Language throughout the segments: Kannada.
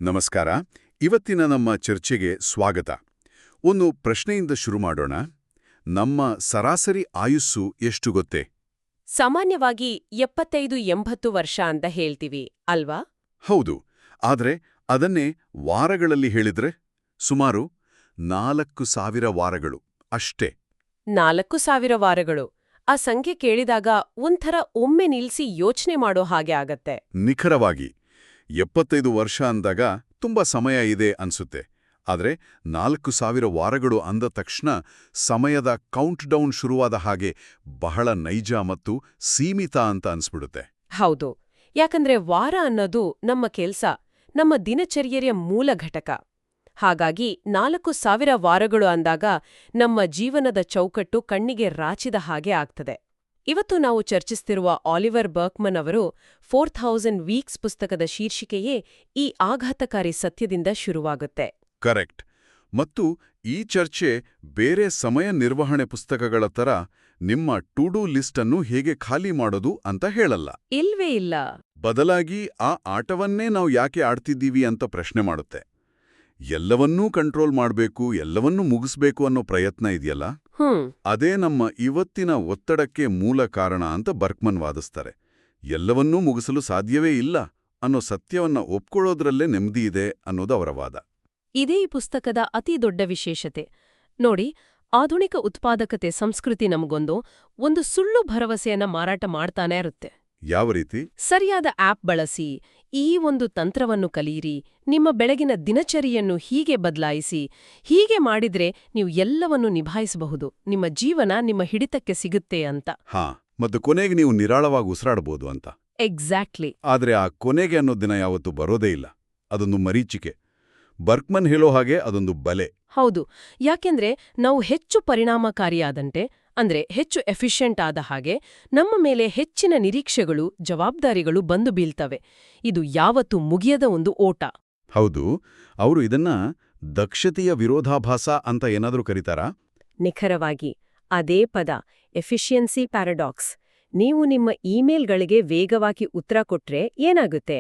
ನಮಸ್ಕಾರ. ಇವತ್ತಿನ ನಮ್ಮ ಚರ್ಚೆಗೆ ಸ್ವಾಗತ. ಒಂದು ಪ್ರಶ್ನೆಯಿಂದ ಶುರು ಮಾಡೋಣ. ನಮ್ಮ ಸರಾಸರಿ ಆಯುಸ್ಸು ಎಷ್ಟು ಗೊತ್ತೇ? ಸಾಮಾನ್ಯವಾಗಿ 75-80 ವರ್ಷ ಅಂತ ಹೇಳ್ತೀವಿ ಅಲ್ವಾ? ಹೌದು. ಆದ್ರೆ ಅದನ್ನೇ ವಾರಗಳಲ್ಲಿ ಹೇಳಿದ್ರೆ ಸುಮಾರು 4000 ವಾರಗಳು ಅಷ್ಟೇ. 4000 ವಾರಗಳು. ಆ ಸಂಖ್ಯೆ ಕೇಳಿದಾಗ ಒಂಥರ ಒಮ್ಮೆ ನಿಲ್ಸಿ ಯೋಚನೆ ಮಾಡೋ ಹಾಗೆ ಆಗತ್ತೆ. ನಿಖರವಾಗಿ 75 ವರ್ಷ ಅಂದಾಗ ತುಂಬಾ ಸಮಯ ಇದೆ ಅನ್ಸುತ್ತೆ. ಆದ್ರೆ 4000 ವಾರಗಳು ಅಂದ ತಕ್ಷಣ ಸಮಯದ ಕೌಂಟ್ ಡೌನ್ ಶುರುವಾದ ಹಾಗೆ ಬಹಳ ನೈಜ ಮತ್ತು ಸೀಮಿತ ಅಂತ ಅನ್ಸ್ಬಿಡುತ್ತೆ. ಹೌದು. ಯಾಕಂದ್ರೆ ವಾರ ಅನ್ನೋದು ನಮ್ಮ ಕೆಲ್ಸ, ನಮ್ಮ ದಿನಚರ್ಯೆಯ ಮೂಲ ಘಟಕ. ಹಾಗಾಗಿ 4000 ವಾರಗಳು ಅಂದಾಗ ನಮ್ಮ ಜೀವನದ ಚೌಕಟ್ಟು ಕಣ್ಣಿಗೆ ರಾಚಿದ ಹಾಗೆ ಆಗ್ತದೆ. ಇವತ್ತು ನಾವು ಚರ್ಚಿಸ್ತಿರುವ ಆಲಿವರ್ ಬರ್ಕ್ಮನ್ ಅವರು 4000 ವೀಕ್ಸ್ ಪುಸ್ತಕದ ಶೀರ್ಷಿಕೆಯೇ ಈ ಆಘಾತಕಾರಿ ಸತ್ಯದಿಂದ ಶುರುವಾಗುತ್ತೆ. ಕರೆಕ್ಟ್. ಮತ್ತು ಈ ಚರ್ಚೆ ಬೇರೆ ಸಮಯ ನಿರ್ವಹಣೆ ಪುಸ್ತಕಗಳ ತರ ನಿಮ್ಮ ಟು ಡೂ ಲಿಸ್ಟ್ ಅನ್ನು ಹೇಗೆ ಖಾಲಿ ಮಾಡೋದು ಅಂತ ಹೇಳಲ್ಲ. ಇಲ್ವೇ ಇಲ್ಲ. ಬದಲಾಗಿ ಆ ಆಟವನ್ನೇ ನಾವು ಯಾಕೆ ಆಡ್ತಿದ್ದೀವಿ ಅಂತ ಪ್ರಶ್ನೆ ಮಾಡುತ್ತೆ. ಎಲ್ಲವನ್ನೂ ಕಂಟ್ರೋಲ್ ಮಾಡಬೇಕು, ಎಲ್ಲವನ್ನೂ ಮುಗಿಸ್ಬೇಕು ಅನ್ನೋ ಪ್ರಯತ್ನ ಇದೆಯಲ್ಲ, ಅದೇ ನಮ್ಮ ಇವತ್ತಿನ ಒತ್ತಡಕ್ಕೆ ಮೂಲ ಕಾರಣ ಅಂತ ಬರ್ಕ್ಮನ್ ವಾದಿಸ್ತಾರೆ. ಎಲ್ಲವನ್ನೂ ಮುಗಿಸಲು ಸಾಧ್ಯವೇ ಇಲ್ಲ ಅನ್ನೋ ಸತ್ಯವನ್ನ ಒಪ್ಕೊಳ್ಳೋದ್ರಲ್ಲೇ ನೆಮ್ಮದಿ ಇದೆ ಅನ್ನೋದು ಅವರ ವಾದ. ಇದೇ ಈ ಪುಸ್ತಕದ ಅತಿ ದೊಡ್ಡ ವಿಶೇಷತೆ. ನೋಡಿ, ಆಧುನಿಕ ಉತ್ಪಾದಕತೆ ಸಂಸ್ಕೃತಿ ಒಂದು ಸುಳ್ಳು ಭರವಸೆಯನ್ನ ಮಾರಾಟ ಮಾಡ್ತಾನೇ ಇರುತ್ತೆ. ಯಾವ ರೀತಿ? ಸರಿಯಾದ ಆಪ್ ಬಳಸಿ, ಈ ಒಂದು ತಂತ್ರವನ್ನು ಕಲಿಯಿರಿ, ನಿಮ್ಮ ಬೆಳಗಿನ ದಿನಚರಿಯನ್ನು ಹೀಗೆ ಬದಲಾಯಿಸಿ, ಹೀಗೆ ಮಾಡಿದ್ರೆ ನೀವು ಎಲ್ಲವನ್ನೂ ನಿಭಾಯಿಸಬಹುದು, ನಿಮ್ಮ ಜೀವನ ನಿಮ್ಮ ಹಿಡಿತಕ್ಕೆ ಸಿಗುತ್ತೆ ಅಂತ. ಮತ್ತು ಕೊನೆಗೆ ನೀವು ನಿರಾಳವಾಗಿ ಉಸಿರಾಡಬಹುದು ಅಂತ. ಎಕ್ಸಾಕ್ಟ್ಲಿ. ಆದ್ರೆ ಆ ಕೊನೆಗೆ ಅನ್ನೋ ದಿನ ಯಾವತ್ತೂ ಬರೋದೇ ಇಲ್ಲ. ಅದೊಂದು ಮರೀಚಿಕೆ. ಬರ್ಕ್ಮನ್ ಹೇಳೋ ಹಾಗೆ ಅದೊಂದು ಬಲೆ. ಹೌದು. ಯಾಕೆಂದ್ರೆ ನಾವು ಹೆಚ್ಚು ಪರಿಣಾಮಕಾರಿಯಾದಂತೆ, ಅಂದ್ರೆ ಹೆಚ್ಚು ಎಫಿಷಿಯೆಂಟ್ ಆದ ಹಾಗೆ ನಮ್ಮ ಮೇಲೆ ಹೆಚ್ಚಿನ ನಿರೀಕ್ಷೆಗಳು, ಜವಾಬ್ದಾರಿಗಳು ಬಂದು ಬೀಳ್ತವೆ. ಇದು ಯಾವತ್ತೂ ಮುಗಿಯದ ಒಂದು ಓಟ. ಹೌದು. ಅವರು ಇದನ್ನ ದಕ್ಷತೆಯ ವಿರೋಧಾಭಾಸ ಅಂತ ಏನಾದರೂ ಕರೀತಾರಾ? ನಿಖರವಾಗಿ ಅದೇ ಪದ, ಎಫಿಷಿಯನ್ಸಿ ಪ್ಯಾರಡಾಕ್ಸ್. ನೀವು ನಿಮ್ಮ ಇಮೇಲ್ಗಳಿಗೆ ವೇಗವಾಗಿ ಉತ್ತರ ಕೊಟ್ರೆ ಏನಾಗುತ್ತೆ?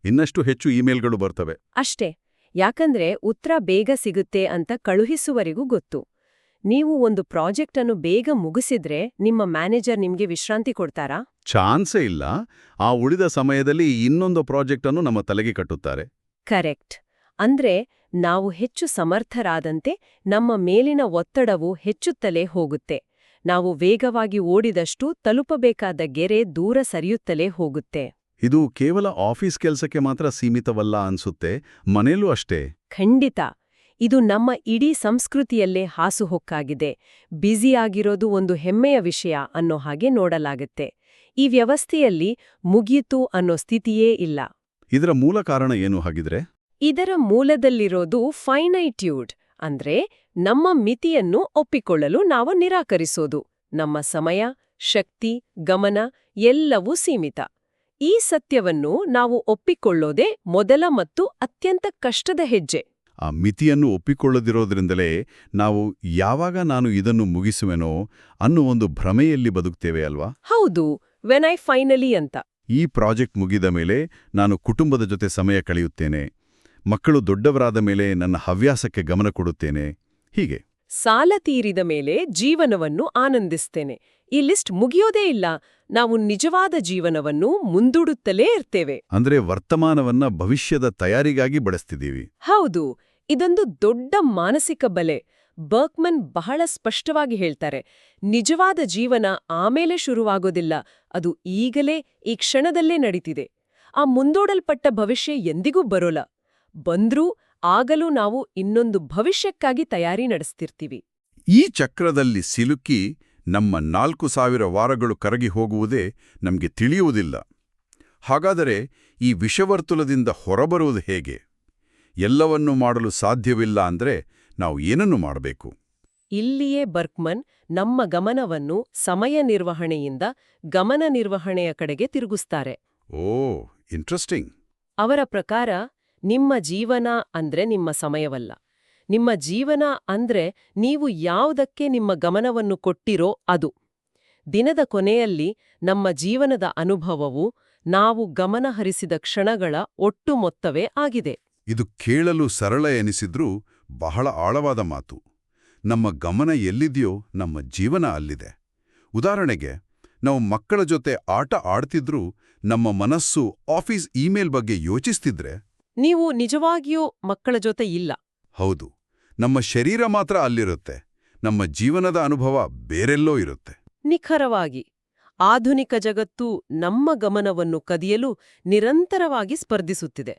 ಇನ್ನಷ್ಟು ಹೆಚ್ಚು ಇಮೇಲ್ಗಳು ಬರ್ತವೆ. ಅಷ್ಟೇ. ಯಾಕಂದ್ರೆ ಉತ್ತರ ಬೇಗ ಸಿಗುತ್ತೆ ಅಂತ ಕಳುಹಿಸುವರಿಗೂ ಗೊತ್ತು. ನೀವು ಒಂದು ಪ್ರಾಜೆಕ್ಟ್ ಅನ್ನು ಬೇಗ ಮುಗಿಸಿದ್ರೆ ನಿಮ್ಮ ಮ್ಯಾನೇಜರ್ ನಿಮ್ಗೆ ವಿಶ್ರಾಂತಿ ಕೊಡ್ತಾರಾ? ಚಾನ್ಸೇ ಇಲ್ಲ. ಆ ಉಳಿದ ಸಮಯದಲ್ಲಿ ಇನ್ನೊಂದು ಪ್ರಾಜೆಕ್ಟ್ ಅನ್ನು ನಮ್ಮ ತಲೆಗೆ ಕಟ್ಟುತ್ತಾರೆ. ಕರೆಕ್ಟ್. ಅಂದ್ರೆ ನಾವು ಹೆಚ್ಚು ಸಮರ್ಥರಾದಂತೆ ನಮ್ಮ ಮೇಲಿನ ಒತ್ತಡವು ಹೆಚ್ಚುತ್ತಲೇ ಹೋಗುತ್ತೆ. ನಾವು ವೇಗವಾಗಿ ಓಡಿದಷ್ಟು ತಲುಪಬೇಕಾದ ಗೆರೆ ದೂರ ಸರಿಯುತ್ತಲೇ ಹೋಗುತ್ತೆ. ಇದು ಕೇವಲ ಆಫೀಸ್ ಕೆಲಸಕ್ಕೆ ಮಾತ್ರ ಸೀಮಿತವಲ್ಲ ಅನ್ಸುತ್ತೆ, ಮನೇಲೂ ಅಷ್ಟೇ. ಖಂಡಿತ. ಇದು ನಮ್ಮ ಇಡೀ ಸಂಸ್ಕೃತಿಯಲ್ಲೇ ಹಾಸುಹೊಕ್ಕಾಗಿದೆ. ಬ್ಯುಸಿಯಾಗಿರೋದು ಒಂದು ಹೆಮ್ಮೆಯ ವಿಷಯ ಅನ್ನೋ ಹಾಗೆ ನೋಡಲಾಗುತ್ತೆ. ಈ ವ್ಯವಸ್ಥೆಯಲ್ಲಿ ಮುಗಿಯಿತು ಅನ್ನೋ ಸ್ಥಿತಿಯೇ ಇಲ್ಲ. ಇದರ ಮೂಲ ಕಾರಣ ಏನು ಹಾಗಿದ್ರೆ? ಇದರ ಮೂಲದಲ್ಲಿರೋದು ಫೈನೈಟ್ಯೂಡ್, ಅಂದ್ರೆ ನಮ್ಮ ಮಿತಿಯನ್ನು ಒಪ್ಪಿಕೊಳ್ಳಲು ನಾವು ನಿರಾಕರಿಸೋದು. ನಮ್ಮ ಸಮಯ, ಶಕ್ತಿ, ಗಮನ ಎಲ್ಲವೂ ಸೀಮಿತ. ಈ ಸತ್ಯವನ್ನು ನಾವು ಒಪ್ಪಿಕೊಳ್ಳೋದೇ ಮೊದಲ ಮತ್ತು ಅತ್ಯಂತ ಕಷ್ಟದ ಹೆಜ್ಜೆ. ಆ ಮಿತಿಯನ್ನು ಒಪ್ಪಿಕೊಳ್ಳದಿರೋದ್ರಿಂದಲೇ ನಾವು ಯಾವಾಗ ನಾನು ಇದನ್ನು ಮುಗಿಸುವೆನೋ ಅನ್ನೋ ಒಂದು ಭ್ರಮೆಯಲ್ಲಿ ಬದುಕ್ತೇವೆ ಅಲ್ವಾ? ಹೌದು. ವೆನ್ ಐ ಫೈನಲಿ ಅಂತ. ಈ ಪ್ರಾಜೆಕ್ಟ್ ಮುಗಿದ ಮೇಲೆ ನಾನು ಕುಟುಂಬದ ಜೊತೆ ಸಮಯ ಕಳೆಯುತ್ತೇನೆ, ಮಕ್ಕಳು ದೊಡ್ಡವರಾದ ಮೇಲೆ ನನ್ನ ಹವ್ಯಾಸಕ್ಕೆ ಗಮನ ಕೊಡುತ್ತೇನೆ, ಹೀಗೆ. ಸಾಲ ತೀರಿದ ಮೇಲೆ ಜೀವನವನ್ನು ಆನಂದಿಸ್ತೇನೆ. ಈ ಲಿಸ್ಟ್ ಮುಗಿಯೋದೇ ಇಲ್ಲ. ನಾವು ನಿಜವಾದ ಜೀವನವನ್ನು ಮುಂದೂಡುತ್ತಲೇ ಇರ್ತೇವೆ. ಅಂದ್ರೆ ವರ್ತಮಾನವನ್ನ ಭವಿಷ್ಯದ ತಯಾರಿಗಾಗಿ ಬಳಸ್ತಿದ್ದೀವಿ. ಹೌದು. ಇದೊಂದು ದೊಡ್ಡ ಮಾನಸಿಕ ಬಲೆ. ಬರ್ಕ್ಮನ್ ಬಹಳ ಸ್ಪಷ್ಟವಾಗಿ ಹೇಳ್ತಾರೆ, ನಿಜವಾದ ಜೀವನ ಆಮೇಲೆ ಶುರುವಾಗೋದಿಲ್ಲ, ಅದು ಈಗಲೇ ಈ ಕ್ಷಣದಲ್ಲೇ ನಡೀತಿದೆ. ಆ ಮುಂದೂಡಲ್ಪಟ್ಟ ಭವಿಷ್ಯ ಎಂದಿಗೂ ಬರೋಲ್ಲ. ಬಂದ್ರೂ ಆಗಲೂ ನಾವು ಇನ್ನೊಂದು ಭವಿಷ್ಯಕ್ಕಾಗಿ ತಯಾರಿ ನಡೆಸ್ತಿರ್ತೀವಿ. ಈ ಚಕ್ರದಲ್ಲಿ ಸಿಲುಕಿ ನಮ್ಮ 4000 ವಾರಗಳು ಕರಗಿ ಹೋಗುವುದೇ ನಮಗೆ ತಿಳಿಯುವುದಿಲ್ಲ. ಹಾಗಾದರೆ ಈ ವಿಷವರ್ತುಲದಿಂದ ಹೊರಬರುವುದು ಹೇಗೆ? ಎಲ್ಲವನ್ನೂ ಮಾಡಲು ಸಾಧ್ಯವಿಲ್ಲ ಅಂದ್ರೆ ನಾವು ಏನನ್ನು ಮಾಡಬೇಕು? ಇಲ್ಲಿಯೇ ಬರ್ಕ್ಮನ್ ನಮ್ಮ ಗಮನವನ್ನು ಸಮಯ ನಿರ್ವಹಣೆಯಿಂದ ಗಮನ ನಿರ್ವಹಣೆಯ ಕಡೆಗೆ ತಿರುಗಿಸ್ತಾರೆ. ಓ, ಇಂಟ್ರೆಸ್ಟಿಂಗ್. ಅವರ ಪ್ರಕಾರ ನಿಮ್ಮ ಜೀವನ ಅಂದ್ರೆ ನಿಮ್ಮ ಸಮಯವಲ್ಲ. ನಿಮ್ಮ ಜೀವನ ಅಂದ್ರೆ ನೀವು ಯಾವುದಕ್ಕೆ ನಿಮ್ಮ ಗಮನವನ್ನು ಕೊಟ್ಟಿರೋ ಅದು. ದಿನದ ಕೊನೆಯಲ್ಲಿ ನಮ್ಮ ಜೀವನದ ಅನುಭವವು ನಾವು ಗಮನಹರಿಸಿದ ಕ್ಷಣಗಳ ಒಟ್ಟು ಮೊತ್ತವೇ ಆಗಿದೆ. ಇದು ಕೇಳಲು ಸರಳ ಎನಿಸಿದ್ರೂ ಬಹಳ ಆಳವಾದ ಮಾತು. ನಮ್ಮ ಗಮನ ಎಲ್ಲಿದೆಯೋ ನಮ್ಮ ಜೀವನ ಅಲ್ಲಿದೆ. ಉದಾಹರಣೆಗೆ, ನಾವು ಮಕ್ಕಳ ಜೊತೆ ಆಟ ಆಡ್ತಿದ್ರೂ ನಮ್ಮ ಮನಸ್ಸು ಆಫೀಸ್ ಇಮೇಲ್ ಬಗ್ಗೆ ಯೋಚಿಸ್ತಿದ್ರೆ, ನೀವು ನಿಜವಾಗಿಯೂ ಮಕ್ಕಳ ಜೊತೆ ಇಲ್ಲ. ಹೌದು, ನಮ್ಮ ಶರೀರ ಮಾತ್ರ ಅಲ್ಲಿರುತ್ತೆ. ನಮ್ಮ ಜೀವನದ ಅನುಭವ ಬೇರೆಲ್ಲೋ ಇರುತ್ತೆ. ನಿಖರವಾಗಿ. ಆಧುನಿಕ ಜಗತ್ತು ನಮ್ಮ ಗಮನವನ್ನು ಕದಿಯಲು ನಿರಂತರವಾಗಿ ಸ್ಪರ್ಧಿಸುತ್ತಿದೆ.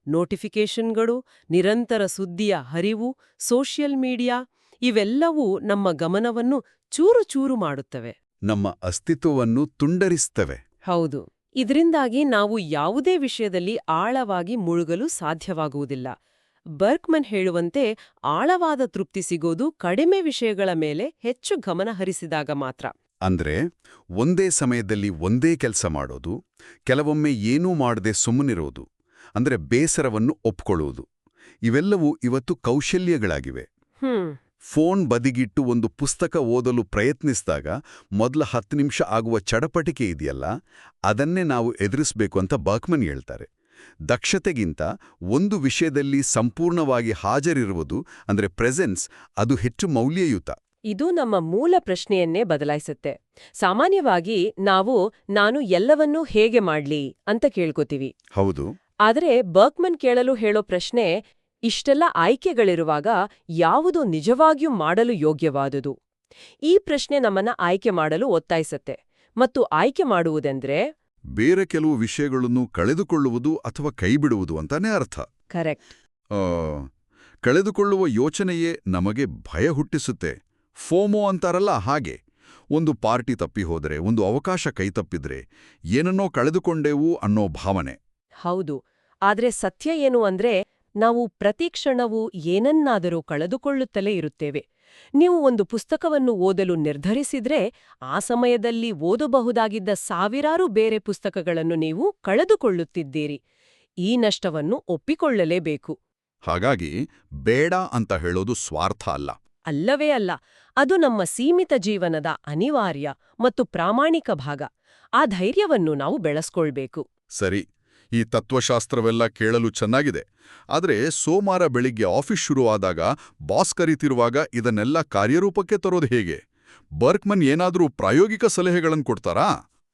ನೋಟಿಫಿಕೇಷನ್ಗಳು, ನಿರಂತರ ಸುದ್ದಿಯ ಹರಿವು, ಸೋಷಿಯಲ್ ಮೀಡಿಯಾ ಇವೆಲ್ಲವೂ ನಮ್ಮ ಗಮನವನ್ನು ಚೂರು ಚೂರು ಮಾಡುತ್ತವೆ. ನಮ್ಮ ಅಸ್ತಿತ್ವವನ್ನು ತುಂಡರಿಸ್ತವೆ. ಹೌದು. ಇದರಿಂದಾಗಿ ನಾವು ಯಾವುದೇ ವಿಷಯದಲ್ಲಿ ಆಳವಾಗಿ ಮುಳುಗಲು ಸಾಧ್ಯವಾಗುವುದಿಲ್ಲ. ಬರ್ಕ್ಮನ್ ಹೇಳುವಂತೆ ಆಳವಾದ ತೃಪ್ತಿ ಸಿಗೋದು ಕಡಿಮೆ ವಿಷಯಗಳ ಮೇಲೆ ಹೆಚ್ಚು ಗಮನ ಹರಿಸಿದಾಗ ಮಾತ್ರ. ಅಂದ್ರೆ ಒಂದೇ ಸಮಯದಲ್ಲಿ ಒಂದೇ ಕೆಲಸ ಮಾಡೋದು, ಕೆಲವೊಮ್ಮೆ ಏನೂ ಮಾಡದೆ ಸುಮ್ಮನಿರೋದು, ಅಂದ್ರೆ ಬೇಸರವನ್ನು ಒಪ್ಕೊಳ್ಳುವುದು, ಇವೆಲ್ಲವೂ ಇವತ್ತು ಕೌಶಲ್ಯಗಳಾಗಿವೆ. ಫೋನ್ ಬದಿಗಿಟ್ಟು ಒಂದು ಪುಸ್ತಕ ಓದಲು ಪ್ರಯತ್ನಿಸಿದಾಗ ಮೊದಲ 10 ನಿಮಿಷ ಆಗುವ ಚಡಪಟಿಕೆ ಇದೆಯಲ್ಲ, ಅದನ್ನೇ ನಾವು ಎದುರಿಸಬೇಕು ಅಂತ ಬರ್ಕ್ಮನ್ ಹೇಳ್ತಾರೆ. ದಕ್ಷತೆಗಿಂತ ಒಂದು ವಿಷಯದಲ್ಲಿ ಸಂಪೂರ್ಣವಾಗಿ ಹಾಜರಿರುವುದು ಅಂದ್ರೆ ಪ್ರೆಸೆನ್ಸ್, ಅದು ಹೆಚ್ಚು ಮೌಲ್ಯಯುತ. ಇದು ನಮ್ಮ ಮೂಲ ಪ್ರಶ್ನೆಯನ್ನೇ ಬದಲಾಯಿಸುತ್ತೆ. ಸಾಮಾನ್ಯವಾಗಿ ನಾವು ನಾನು ಎಲ್ಲವನ್ನೂ ಹೇಗೆ ಮಾಡ್ಲಿ ಅಂತ ಕೇಳ್ಕೋತೀವಿ. ಹೌದು. ಆದರೆ ಬರ್ಕ್ಮನ್ ಕೇಳಲು ಹೇಳೋ ಪ್ರಶ್ನೆ, ಇಷ್ಟೆಲ್ಲ ಆಯ್ಕೆಗಳಿರುವಾಗ ಯಾವುದು ನಿಜವಾಗಿಯೂ ಮಾಡಲು ಯೋಗ್ಯವಾದುದು? ಈ ಪ್ರಶ್ನೆ ನಮ್ಮನ್ನ ಆಯ್ಕೆ ಮಾಡಲು ಒತ್ತಾಯಿಸತ್ತೆ. ಮತ್ತು ಆಯ್ಕೆ ಮಾಡುವುದೆಂದ್ರೆ ಬೇರೆ ಕೆಲವು ವಿಷಯಗಳನ್ನು ಕಳೆದುಕೊಳ್ಳುವುದು ಅಥವಾ ಕೈಬಿಡುವುದು ಅಂತಾನೆ ಅರ್ಥ. ಕರೆಕ್ಟ್. ಕಳೆದುಕೊಳ್ಳುವ ಯೋಚನೆಯೇ ನಮಗೆ ಭಯ ಹುಟ್ಟಿಸುತ್ತೆ. ಫೋಮೋ ಅಂತಾರಲ್ಲ ಹಾಗೆ. ಒಂದು ಪಾರ್ಟಿ ತಪ್ಪಿ ಹೋದರೆ, ಒಂದು ಅವಕಾಶ ಕೈತಪ್ಪಿದ್ರೆ ಏನನ್ನೋ ಕಳೆದುಕೊಂಡೇವು ಅನ್ನೋ ಭಾವನೆ. ಹೌದು. ಆದ್ರೆ ಸತ್ಯ ಏನು ಅಂದ್ರೆ, ನಾವು ಪ್ರತಿ ಕ್ಷಣವೂ ಏನನ್ನಾದರೂ ಕಳೆದುಕೊಳ್ಳುತ್ತಲೇ ಇರುತ್ತೇವೆ. ನೀವು ಒಂದು ಪುಸ್ತಕವನ್ನು ಓದಲು ನಿರ್ಧರಿಸಿದ್ರೆ, ಆ ಸಮಯದಲ್ಲಿ ಓದಬಹುದಾಗಿದ್ದ ಸಾವಿರಾರು ಬೇರೆ ಪುಸ್ತಕಗಳನ್ನು ನೀವು ಕಳೆದುಕೊಳ್ಳುತ್ತಿದ್ದೀರಿ. ಈ ನಷ್ಟವನ್ನು ಒಪ್ಪಿಕೊಳ್ಳಲೇಬೇಕು. ಹಾಗಾಗಿ ಬೇಡ ಅಂತ ಹೇಳೋದು ಸ್ವಾರ್ಥ ಅಲ್ಲ. ಅಲ್ಲವೇ ಅಲ್ಲ. ಅದು ನಮ್ಮ ಸೀಮಿತ ಜೀವನದ ಅನಿವಾರ್ಯ ಮತ್ತು ಪ್ರಾಮಾಣಿಕ ಭಾಗ. ಆ ಧೈರ್ಯವನ್ನು ನಾವು ಬೆಳೆಸ್ಕೊಳ್ಬೇಕು. ಸರಿ, ಈ ತತ್ವಶಾಸ್ತ್ರವೆಲ್ಲ ಕೇಳಲು ಚೆನ್ನಾಗಿದೆ. ಆದರೆ ಸೋಮವಾರ ಬೆಳಿಗ್ಗೆ ಆಫೀಸ್ ಶುರುವಾದಾಗ ಬಾಸ್ ಕರೀತಿರುವಾಗ ಇದನ್ನೆಲ್ಲ ಕಾರ್ಯರೂಪಕ್ಕೆ ತರೋದು ಹೇಗೆ? ಬರ್ಕ್ಮನ್ ಏನಾದರೂ ಪ್ರಾಯೋಗಿಕ ಸಲಹೆಗಳನ್ನು ಕೊಡ್ತಾರಾ?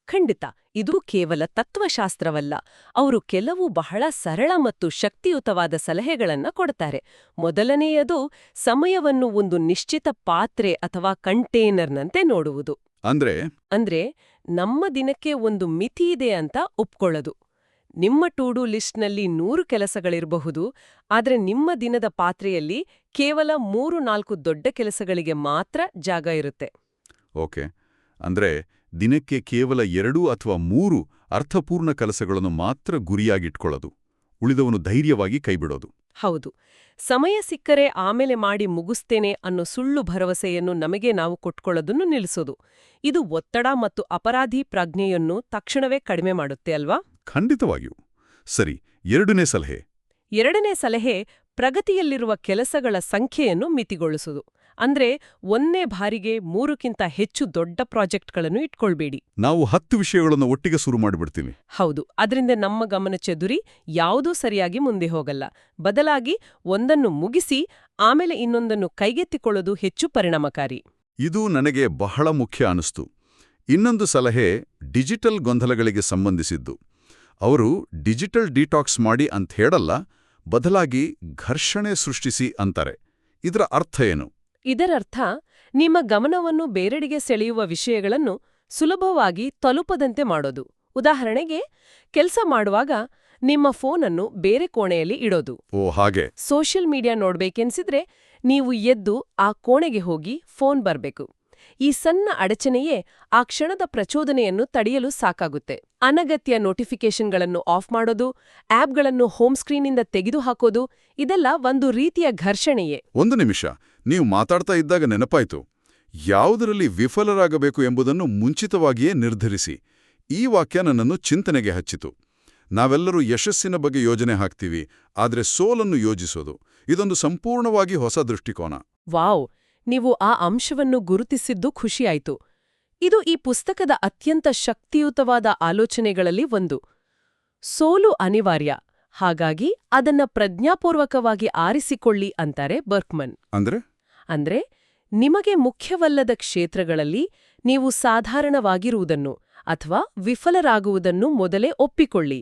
ಖಂಡಿತ. ಇದು ಕೇವಲ ತತ್ವಶಾಸ್ತ್ರವಲ್ಲ. ಅವರು ಕೆಲವು ಬಹಳ ಸರಳ ಮತ್ತು ಶಕ್ತಿಯುತವಾದ ಸಲಹೆಗಳನ್ನ ಕೊಡ್ತಾರೆ. ಮೊದಲನೆಯದು, ಸಮಯವನ್ನು ಒಂದು ನಿಶ್ಚಿತ ಪಾತ್ರೆ ಅಥವಾ ಕಂಟೇನರ್ನಂತೆ ನೋಡುವುದು. ಅಂದ್ರೆ ನಮ್ಮ ದಿನಕ್ಕೆ ಒಂದು ಮಿತಿ ಇದೆ ಅಂತ ಒಪ್ಕೊಳ್ಳೋದು. ನಿಮ್ಮ ಟೂ-ಡು ಲಿಸ್ಟ್ನಲ್ಲಿ 100 ಕೆಲಸಗಳಿರಬಹುದು, ಆದ್ರೆ ನಿಮ್ಮ ದಿನದ ಪಾತ್ರೆಯಲ್ಲಿ ಕೇವಲ 3-4 ದೊಡ್ಡ ಕೆಲಸಗಳಿಗೆ ಮಾತ್ರ ಜಾಗ ಇರುತ್ತೆ. ಓಕೆ. ಅಂದ್ರೆ ದಿನಕ್ಕೆ ಕೇವಲ 2 ಅಥವಾ 3 ಅರ್ಥಪೂರ್ಣ ಕೆಲಸಗಳನ್ನು ಮಾತ್ರ ಗುರಿಯಾಗಿಟ್ಕೊಳ್ಳೋದು, ಉಳಿದವನು ಧೈರ್ಯವಾಗಿ ಕೈಬಿಡೋದು. ಹೌದು. ಸಮಯ ಸಿಕ್ಕರೆ ಆಮೇಲೆ ಮಾಡಿ ಮುಗಿಸ್ತೇನೆ ಅನ್ನೋ ಸುಳ್ಳು ಭರವಸೆಯನ್ನು ನಮಗೆ ನಾವು ಕೊಟ್ಕೊಳ್ಳೋದನ್ನು ನಿಲ್ಲಿಸೋದು. ಇದು ಒತ್ತಡ ಮತ್ತು ಅಪರಾಧಿ ಪ್ರಜ್ಞೆಯನ್ನು ತಕ್ಷಣವೇ ಕಡಿಮೆ ಮಾಡುತ್ತೆ ಅಲ್ವಾ? ಖಂಡಿತವಾಗಿಯೂ. ಸರಿ, ಎರಡನೇ ಸಲಹೆ ಪ್ರಗತಿಯಲ್ಲಿರುವ ಕೆಲಸಗಳ ಸಂಖ್ಯೆಯನ್ನು ಮಿತಿಗೊಳಿಸುವುದು. ಅಂದ್ರೆ ಒಂದೇ ಬಾರಿಗೆ 3ಕ್ಕಿಂತ ಹೆಚ್ಚು ದೊಡ್ಡ ಪ್ರಾಜೆಕ್ಟ್ಗಳನ್ನು ಇಟ್ಕೊಳ್ಬೇಡಿ. ನಾವು 10 ವಿಷಯಗಳನ್ನು ಒಟ್ಟಿಗೆ ಶುರು ಮಾಡಿಬಿಡ್ತೀವಿ. ಹೌದು. ಅದರಿಂದ ನಮ್ಮ ಗಮನ ಚೆದುರಿ ಯಾವುದೂ ಸರಿಯಾಗಿ ಮುಂದೆ ಹೋಗಲ್ಲ. ಬದಲಾಗಿ ಒಂದನ್ನು ಮುಗಿಸಿ ಆಮೇಲೆ ಇನ್ನೊಂದನ್ನು ಕೈಗೆತ್ತಿಕೊಳ್ಳೋದು ಹೆಚ್ಚು ಪರಿಣಾಮಕಾರಿ. ಇದು ನನಗೆ ಬಹಳ ಮುಖ್ಯ ಅನಿಸ್ತು. ಇನ್ನೊಂದು ಸಲಹೆ ಡಿಜಿಟಲ್ ಗೊಂದಲಗಳಿಗೆ ಸಂಬಂಧಿಸಿದ್ದು. ಅವರು ಡಿಜಿಟಲ್ ಡಿಟಾಕ್ಸ್ ಮಾಡಿ ಅಂತ ಹೇಳಲ್ಲ, ಬದಲಾಗಿ ಘರ್ಷಣೆ ಸೃಷ್ಟಿಸಿ ಅಂತಾರೆ. ಇದರ ಅರ್ಥ ಏನು? ಇದರರ್ಥ ನಿಮ್ಮ ಗಮನವನ್ನು ಬೇರೆಡೆಗೆ ಸೆಳೆಯುವ ವಿಷಯಗಳನ್ನು ಸುಲಭವಾಗಿ ತಲುಪದಂತೆ ಮಾಡೋದು. ಉದಾಹರಣೆಗೆ, ಕೆಲಸ ಮಾಡುವಾಗ ನಿಮ್ಮ ಫೋನನ್ನು ಬೇರೆ ಕೋಣೆಯಲ್ಲಿ ಇಡೋದು. ಹಾಗೆ. ಸೋಷಿಯಲ್ ಮೀಡಿಯಾ ನೋಡ್ಬೇಕೆನ್ಸಿದ್ರೆ ನೀವು ಎದ್ದು ಆ ಕೋಣೆಗೆ ಹೋಗಿ ಫೋನ್ ಬರ್ಬೇಕು. ಈ ಸಣ್ಣ ಅಡಚಣೆಯೇ ಆ ಕ್ಷಣದ ಪ್ರಚೋದನೆಯನ್ನು ತಡೆಯಲು ಸಾಕಾಗುತ್ತೆ. ಅನಗತ್ಯ ನೋಟಿಫಿಕೇಷನ್ಗಳನ್ನು ಆಫ್ ಮಾಡೋದು, ಆಪ್ಗಳನ್ನು ಹೋಮ್ ಸ್ಕ್ರೀನಿಂದ ತೆಗೆದುಹಾಕೋದು, ಇದೆಲ್ಲ ಒಂದು ರೀತಿಯ ಘರ್ಷಣೆಯೇ. ಒಂದು ನಿಮಿಷ, ನೀವು ಮಾತಾಡ್ತಾ ಇದ್ದಾಗ ನೆನಪಾಯ್ತು, ಯಾವುದರಲ್ಲಿ ವಿಫಲರಾಗಬೇಕು ಎಂಬುದನ್ನು ಮುಂಚಿತವಾಗಿಯೇ ನಿರ್ಧರಿಸಿ. ಈ ವಾಕ್ಯ ನನ್ನನ್ನು ಚಿಂತನೆಗೆ ಹಚ್ಚಿತು. ನಾವೆಲ್ಲರೂ ಯಶಸ್ಸಿನ ಬಗ್ಗೆ ಯೋಜನೆ ಹಾಕ್ತೀವಿ, ಆದರೆ ಸೋಲನ್ನು ಯೋಜಿಸೋದು ಇದೊಂದು ಸಂಪೂರ್ಣವಾಗಿ ಹೊಸ ದೃಷ್ಟಿಕೋನ. ವಾವ್! ನೀವು ಆ ಅಂಶವನ್ನು ಗುರುತಿಸಿದ್ದು ಖುಷಿಯಾಯ್ತು. ಇದು ಈ ಪುಸ್ತಕದ ಅತ್ಯಂತ ಶಕ್ತಿಯುತವಾದ ಆಲೋಚನೆಗಳಲ್ಲಿ ಒಂದು. ಸೋಲು ಅನಿವಾರ್ಯ, ಹಾಗಾಗಿ ಅದನ್ನ ಪ್ರಜ್ಞಾಪೂರ್ವಕವಾಗಿ ಆರಿಸಿಕೊಳ್ಳಿ ಅಂತಾರೆ ಬರ್ಕ್ಮನ್. ಅಂದ್ರೆ ನಿಮಗೆ ಮುಖ್ಯವಲ್ಲದ ಕ್ಷೇತ್ರಗಳಲ್ಲಿ ನೀವು ಸಾಧಾರಣವಾಗಿರುವುದನ್ನು ಅಥವಾ ವಿಫಲರಾಗುವುದನ್ನು ಮೊದಲೇ ಒಪ್ಪಿಕೊಳ್ಳಿ.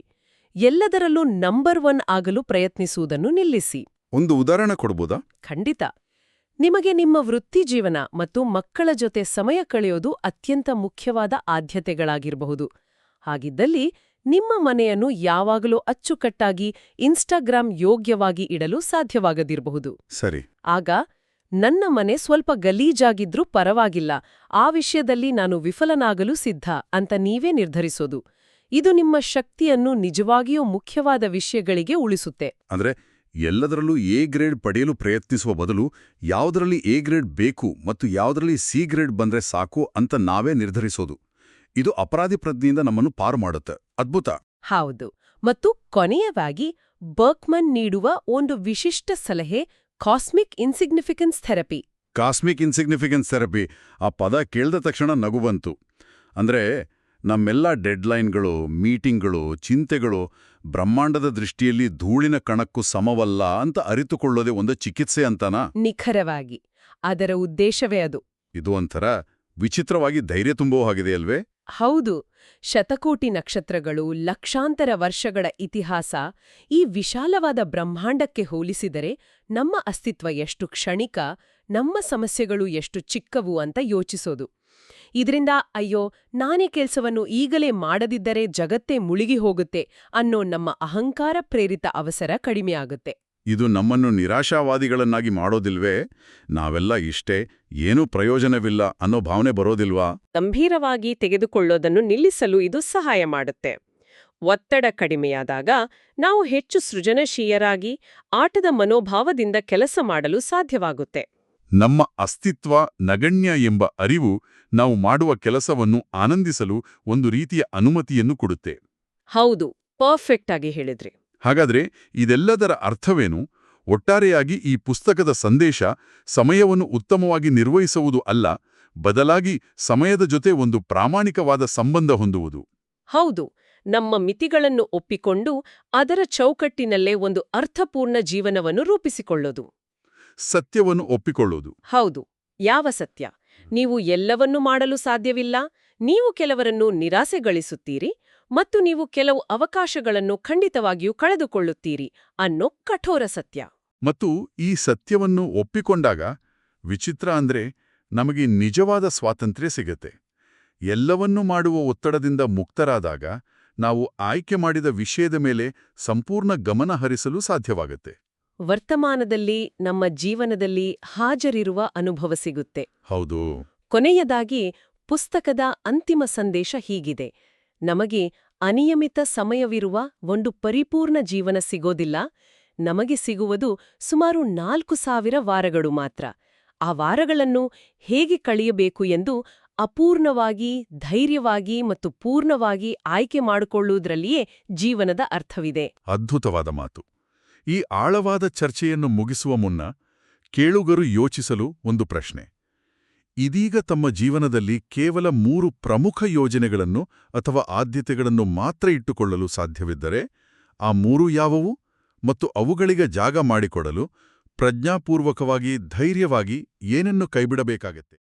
ಎಲ್ಲದರಲ್ಲೂ ನಂಬರ್ 1 ಆಗಲು ಪ್ರಯತ್ನಿಸುವುದನ್ನು ನಿಲ್ಲಿಸಿ. ಒಂದು ಉದಾಹರಣೆ ಕೊಡ್ಬೋದಾ? ಖಂಡಿತ. ನಿಮಗೆ ನಿಮ್ಮ ವೃತ್ತಿಜೀವನ ಮತ್ತು ಮಕ್ಕಳ ಜೊತೆ ಸಮಯ ಕಳೆಯೋದು ಅತ್ಯಂತ ಮುಖ್ಯವಾದ ಆದ್ಯತೆಗಳಾಗಿರಬಹುದು. ಹಾಗಿದ್ದಲ್ಲಿ ನಿಮ್ಮ ಮನೆಯನ್ನು ಯಾವಾಗಲೂ ಅಚ್ಚುಕಟ್ಟಾಗಿ ಇನ್ಸ್ಟಾಗ್ರಾಂ ಯೋಗ್ಯವಾಗಿ ಇಡಲು ಸಾಧ್ಯವಾಗದಿರಬಹುದು. ಸರಿ. ಆಗ ನನ್ನ ಮನೆ ಸ್ವಲ್ಪ ಗಲೀಜಾಗಿದ್ರೂ ಪರವಾಗಿಲ್ಲ, ಆ ವಿಷಯದಲ್ಲಿ ನಾನು ವಿಫಲನಾಗಲು ಸಿದ್ಧ ಅಂತ ನೀವೇ ನಿರ್ಧರಿಸೋದು. ಇದು ನಿಮ್ಮ ಶಕ್ತಿಯನ್ನು ನಿಜವಾಗಿಯೂ ಮುಖ್ಯವಾದ ವಿಷಯಗಳಿಗೆ ಉಳಿಸುತ್ತೆ. ಅಂದ್ರೆ ಎಲ್ಲದರಲ್ಲೂ ಎ ಗ್ರೇಡ್ ಪಡೆಯಲು ಪ್ರಯತ್ನಿಸುವ ಬದಲು ಯಾವುದರಲ್ಲಿ ಎ ಗ್ರೇಡ್ ಬೇಕು ಮತ್ತು ಯಾವುದರಲ್ಲಿ ಸಿ ಗ್ರೇಡ್ ಬಂದ್ರೆ ಸಾಕು ಅಂತ ನಾವೇ ನಿರ್ಧರಿಸೋದು. ಇದು ಅಪರಾಧಿ ಪ್ರಜ್ಞೆಯಿಂದ ನಮ್ಮನ್ನು ಪಾರು ಮಾಡುತ್ತೆ. ಅದ್ಭುತ. ಹೌದು. ಮತ್ತು ಕೊನೆಯವಾಗಿ ಬರ್ಕ್ಮನ್ ನೀಡುವ ಒಂದು ವಿಶಿಷ್ಟ ಸಲಹೆ ಕಾಸ್ಮಿಕ್ ಇನ್ಸಿಗ್ನಿಫಿಕೆನ್ಸ್ ಥೆರಪಿ. ಕಾಸ್ಮಿಕ್ ಇನ್ಸಿಗ್ನಿಫಿಕೆನ್ಸ್ ಥೆರಪಿ, ಆ ಪದ ಕೇಳಿದ ತಕ್ಷಣ ನಗು ಬಂತು. ಅಂದ್ರೆ ನಮ್ಮೆಲ್ಲ ಡೆಡ್ಲೈನ್ಗಳು, ಮೀಟಿಂಗ್ಗಳು, ಚಿಂತೆಗಳು ಬ್ರಹ್ಮಾಂಡದ ದೃಷ್ಟಿಯಲ್ಲಿ ಧೂಳಿನ ಕಣಕ್ಕೂ ಸಮವಲ್ಲ ಅಂತ ಅರಿತುಕೊಳ್ಳೋದೇ ಒಂದು ಚಿಕಿತ್ಸೆ ಅಂತನಾ? ನಿಖರವಾಗಿ. ಅದರ ಉದ್ದೇಶವೇ ಅದು. ಇದು ಒಂಥರ ವಿಚಿತ್ರವಾಗಿ ಧೈರ್ಯ ತುಂಬುವ ಹಾಗಿದೆಯಲ್ವೇ? ಹೌದು. ಶತಕೋಟಿ ನಕ್ಷತ್ರಗಳು, ಲಕ್ಷಾಂತರ ವರ್ಷಗಳ ಇತಿಹಾಸ, ಈ ವಿಶಾಲವಾದ ಬ್ರಹ್ಮಾಂಡಕ್ಕೆ ಹೋಲಿಸಿದರೆ ನಮ್ಮ ಅಸ್ತಿತ್ವ ಎಷ್ಟು ಕ್ಷಣಿಕ, ನಮ್ಮ ಸಮಸ್ಯೆಗಳು ಎಷ್ಟು ಚಿಕ್ಕವು ಅಂತ ಯೋಚಿಸೋದು. ಇದರಿಂದ ಅಯ್ಯೋ, ನಾನೇ ಕೆಲ್ಸವನ್ನು ಈಗಲೇ ಮಾಡದಿದ್ದರೆ ಜಗತ್ತೇ ಮುಳುಗಿ ಹೋಗುತ್ತೆ ಅನ್ನೋ ನಮ್ಮ ಅಹಂಕಾರ ಪ್ರೇರಿತ ಅವಸರ ಕಡಿಮೆಯಾಗುತ್ತೆ. ಇದು ನಮ್ಮನ್ನು ನಿರಾಶಾವಾದಿಗಳನ್ನಾಗಿ ಮಾಡೋದಿಲ್ವೇ? ನಾವೆಲ್ಲ ಇಷ್ಟೇ, ಏನೂ ಪ್ರಯೋಜನವಿಲ್ಲ ಅನ್ನೋ ಭಾವನೆ ಬರೋದಿಲ್ವಾ? ಗಂಭೀರವಾಗಿ ತೆಗೆದುಕೊಳ್ಳೋದನ್ನು ನಿಲ್ಲಿಸಲು ಇದು ಸಹಾಯ ಮಾಡುತ್ತೆ. ಒತ್ತಡ ಕಡಿಮೆಯಾದಾಗ ನಾವು ಹೆಚ್ಚು ಸೃಜನಶೀಲರಾಗಿ ಆಟದ ಮನೋಭಾವದಿಂದ ಕೆಲಸ ಮಾಡಲು ಸಾಧ್ಯವಾಗುತ್ತೆ. ನಮ್ಮ ಅಸ್ತಿತ್ವ ನಗಣ್ಯ ಎಂಬ ಅರಿವು ನಾವು ಮಾಡುವ ಕೆಲಸವನ್ನು ಆನಂದಿಸಲು ಒಂದು ರೀತಿಯ ಅನುಮತಿಯನ್ನು ಕೊಡುತ್ತೆ. ಹೌದು, ಪರ್ಫೆಕ್ಟ್ ಆಗಿ ಹೇಳಿದ್ರಿ. ಹಾಗಾದ್ರೆ ಇದೆಲ್ಲದರ ಅರ್ಥವೇನು? ಒಟ್ಟಾರೆಯಾಗಿ ಈ ಪುಸ್ತಕದ ಸಂದೇಶ ಸಮಯವನ್ನು ಉತ್ತಮವಾಗಿ ನಿರ್ವಹಿಸುವುದು ಅಲ್ಲ, ಬದಲಾಗಿ ಸಮಯದ ಜೊತೆ ಒಂದು ಪ್ರಾಮಾಣಿಕವಾದ ಸಂಬಂಧ ಹೊಂದುವುದು. ಹೌದು, ನಮ್ಮ ಮಿತಿಗಳನ್ನು ಒಪ್ಪಿಕೊಂಡು ಅದರ ಚೌಕಟ್ಟಿನಲ್ಲೇ ಒಂದು ಅರ್ಥಪೂರ್ಣ ಜೀವನವನ್ನು ರೂಪಿಸಿಕೊಳ್ಳೋದು. ಸತ್ಯವನ್ನು ಒಪ್ಪಿಕೊಳ್ಳೋದು. ಹೌದು. ಯಾವ ಸತ್ಯ? ನೀವು ಎಲ್ಲವನ್ನೂ ಮಾಡಲು ಸಾಧ್ಯವಿಲ್ಲ, ನೀವು ಕೆಲವರನ್ನು ನಿರಾಸೆಗೊಳಿಸುತ್ತೀರಿ ಮತ್ತು ನೀವು ಕೆಲವು ಅವಕಾಶಗಳನ್ನು ಖಂಡಿತವಾಗಿಯೂ ಕಳೆದುಕೊಳ್ಳುತ್ತೀರಿ ಅನ್ನೋ ಕಠೋರ ಸತ್ಯ. ಮತ್ತು ಈ ಸತ್ಯವನ್ನು ಒಪ್ಪಿಕೊಂಡಾಗ ವಿಚಿತ್ರ ಅಂದ್ರೆ ನಮಗೆ ನಿಜವಾದ ಸ್ವಾತಂತ್ರ್ಯ ಸಿಗತ್ತೆ. ಎಲ್ಲವನ್ನೂ ಮಾಡುವ ಒತ್ತಡದಿಂದ ಮುಕ್ತರಾದಾಗ ನಾವು ಆಯ್ಕೆ ಮಾಡಿದ ವಿಷಯದ ಮೇಲೆ ಸಂಪೂರ್ಣ ಗಮನ ಹರಿಸಲು ಸಾಧ್ಯವಾಗತ್ತೆ. ವರ್ತಮಾನದಲ್ಲಿ ನಮ್ಮ ಜೀವನದಲ್ಲಿ ಹಾಜರಿರುವ ಅನುಭವ ಸಿಗುತ್ತೆ. ಹೌದು. ಕೊನೆಯದಾಗಿ ಪುಸ್ತಕದ ಅಂತಿಮ ಸಂದೇಶ ಹೀಗಿದೆ: ನಮಗೆ ಅನಿಯಮಿತ ಸಮಯವಿರುವ ಒಂದು ಪರಿಪೂರ್ಣ ಜೀವನ ಸಿಗೋದಿಲ್ಲ. ನಮಗೆ ಸಿಗುವುದು ಸುಮಾರು 4000 ವಾರಗಳು ಮಾತ್ರ. ಆ ವಾರಗಳನ್ನು ಹೇಗೆ ಕಳೆಯಬೇಕು ಎಂದು ಅಪೂರ್ಣವಾಗಿ, ಧೈರ್ಯವಾಗಿ ಮತ್ತು ಪೂರ್ಣವಾಗಿ ಆಯ್ಕೆ ಮಾಡಿಕೊಳ್ಳುವುದರಲ್ಲಿಯೇ ಜೀವನದ ಅರ್ಥವಿದೆ. ಅದ್ಭುತವಾದ ಮಾತು. ಈ ಆಳವಾದ ಚರ್ಚೆಯನ್ನು ಮುಗಿಸುವ ಮುನ್ನ ಕೇಳುಗರು ಯೋಚಿಸಲು ಒಂದು ಪ್ರಶ್ನೆ. ಇದೀಗ ತಮ್ಮ ಜೀವನದಲ್ಲಿ ಕೇವಲ 3 ಪ್ರಮುಖ ಯೋಜನೆಗಳನ್ನು ಅಥವಾ ಆದ್ಯತೆಗಳನ್ನು ಮಾತ್ರ ಇಟ್ಟುಕೊಳ್ಳಲು ಸಾಧ್ಯವಿದ್ದರೆ ಆ 3 ಯಾವುವು ಮತ್ತು ಅವುಗಳಿಗೆ ಜಾಗ ಮಾಡಿಕೊಡಲು ಪ್ರಜ್ಞಾಪೂರ್ವಕವಾಗಿ, ಧೈರ್ಯವಾಗಿ ಏನನ್ನು ಕೈಬಿಡಬೇಕಾಗತ್ತೆ?